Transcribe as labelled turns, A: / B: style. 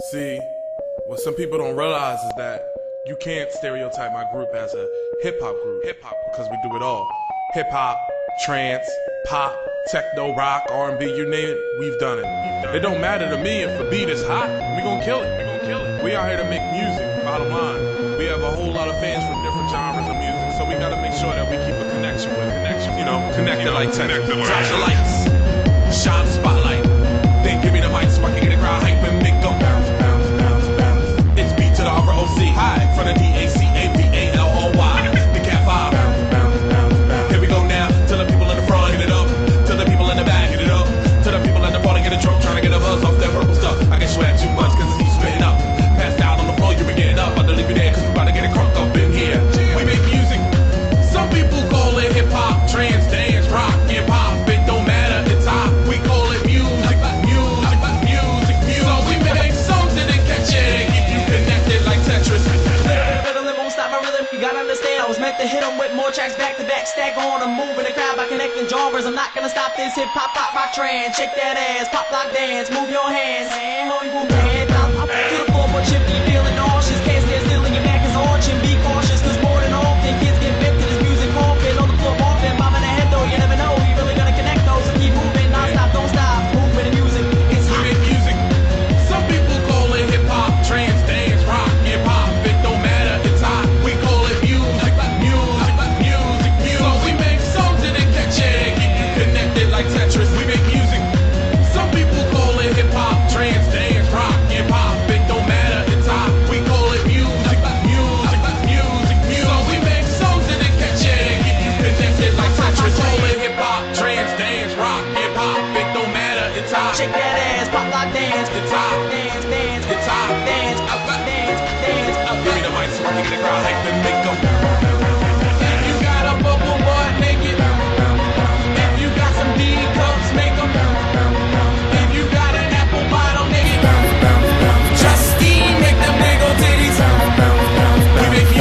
A: See, what some people don't realize is that you can't stereotype my group as a hip-hop group. Because we do it all. Hip-hop, trance, pop, techno, rock, R&B, you name it, we've done it. It don't matter to me if the beat is hot, we gon' kill it. We out here to make music, bottom line. We have a whole lot of fans from different genres of music, so we gotta make sure that we keep a connection with connected like Tetris. Flash the lights, shine the spotlight. Then give me the mic so I can get the crowd hype and make them bounce, bounce, bounce, bounce. It's B to the R-O-C, high, in front of D-A-C-A-P-A-L-O-Y. The Cat 5, bounce, bounce, bounce, bounce. Here we go now, tell the people in the front, get it up. Tell the people in the back, get it up. Tell the people in the party, get a drunk, trying to get a buzz off that purple stuff. I guess you had too much, cause it's spitting up. Passed out on the floor, you been getting up. About to leave you there, cause we about to get it crunk up in here. We make music, some people call it hip-hop, trance, dance, rock, hip-hop. It don't matter, it's hot. We call it music. So we make songs that catch it and keep you connected like Tetris.
B: Rhythm won't stop my rhythm, you gotta understand. I was meant to hit them with more tracks back to back. Stack on a move in the crowd by connecting genres. I'm not gonna stop this hip-hop, pop, rock, trance. Shake that ass, pop, lock, dance. Move your hands, hold your hand up to the floor, but shifty, feeling nauseous. Can't stand still and your back is arching. Be cautious, cause more than often kids get bent to this music pumping. On the floor walking, bobbing the head though. You never know, you really gonna connect those. So keep moving, non-stop, don't stop. Move with the music, it's hot.
A: We make music, some people call it hip-hop, trance, dance, rock, hip-hop. It don't matter, it's hot. We call it music. So we make songs that catch it and keep you connected like Tetris. We make music, some people call it hip-hop, trance, dance, rock, hip-hop. It don't matter, it's hot. We call it music. So we make songs that catch it and keep you connected like Tetris. Call it hip-hop, trance, dance, rock, hip-hop. It don't matter, it's hot.
B: Shake that ass, pop, lock, dance.
A: It's hot.
B: Dance, dance,
A: It's hot.
B: dance, dance, dance.
A: Give me the mic so I can get the crowd